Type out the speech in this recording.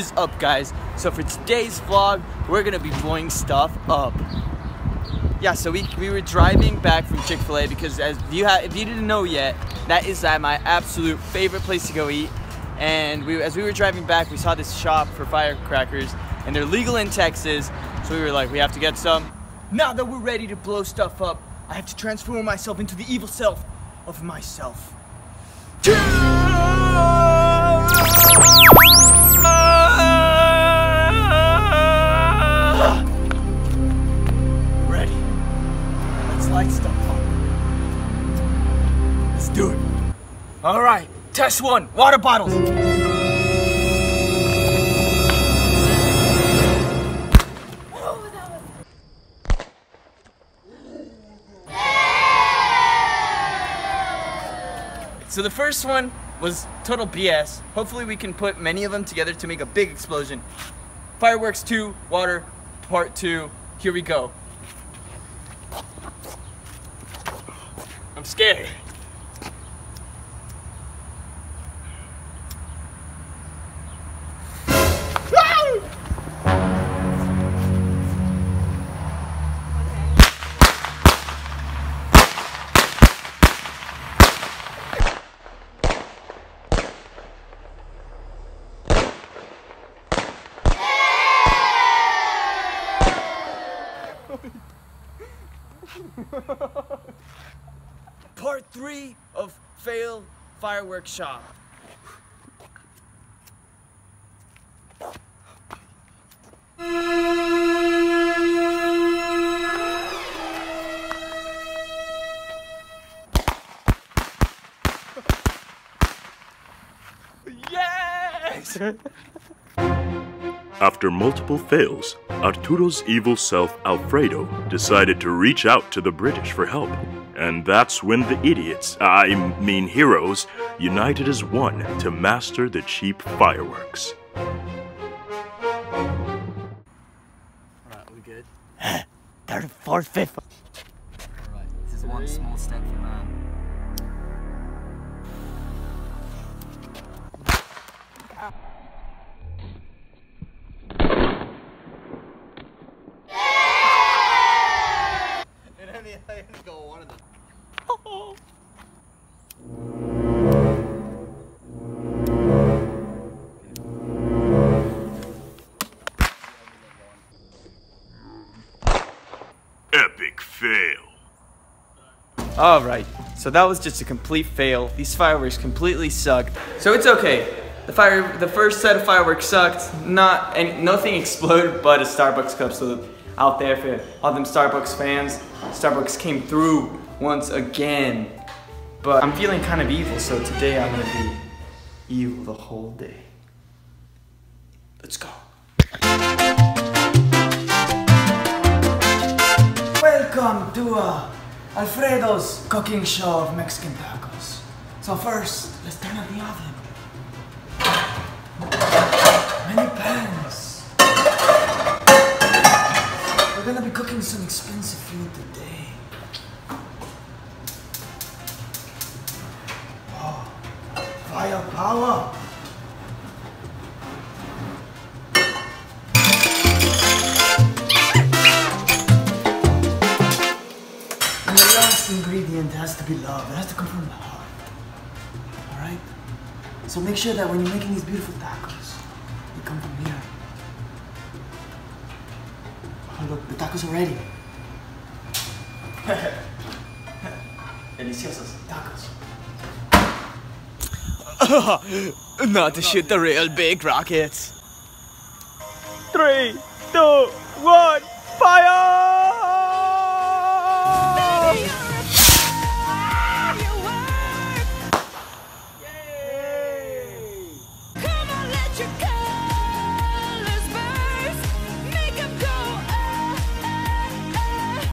is up, guys? So for today's vlog, we're gonna be blowing stuff up. Yeah, so we were driving back from Chick-fil-A because if you didn't know yet, that is my absolute favorite place to go eat. And as we were driving back, we saw this shop for firecrackers, and they're legal in Texas. So we were like, we have to get some. Now that we're ready to blow stuff up, I have to transform myself into the evil self of myself. Ready. Let's light stuff up. Let's do it. All right, test one, water bottles. So the first one was total BS. Hopefully we can put many of them together to make a big explosion. Fireworks 2, water, part 2. Here we go. I'm scared. Part 3 of failed fireworks shop. Yes! After multiple fails, Arturo's evil self, Alfredo, decided to reach out to the British for help. And that's when the idiots, I mean heroes, united as one to master the cheap fireworks. Alright, we good? Third, fourth, fifth. Alright, this is one small step for man. I only go one of them. Epic fail. Alright, so that was just a complete fail. These fireworks completely sucked. So it's okay. The first set of fireworks sucked. Nothing exploded but a Starbucks cup. So out there for all them Starbucks fans, Starbucks came through once again. But I'm feeling kind of evil, so today I'm gonna be evil the whole day. Let's go. Welcome to Alfredo's cooking show of Mexican tacos. So first, let's turn on the oven. Many pans. We're gonna be cooking some expensive food today. Oh, firepower. And the last ingredient has to be love. It has to come from the heart. Alright? So make sure that when you're making these beautiful tacos, they come from here. Oh, look, the tacos are ready. Deliciosos tacos. Not to shoot the real big rockets. 3, 2, 1, fire!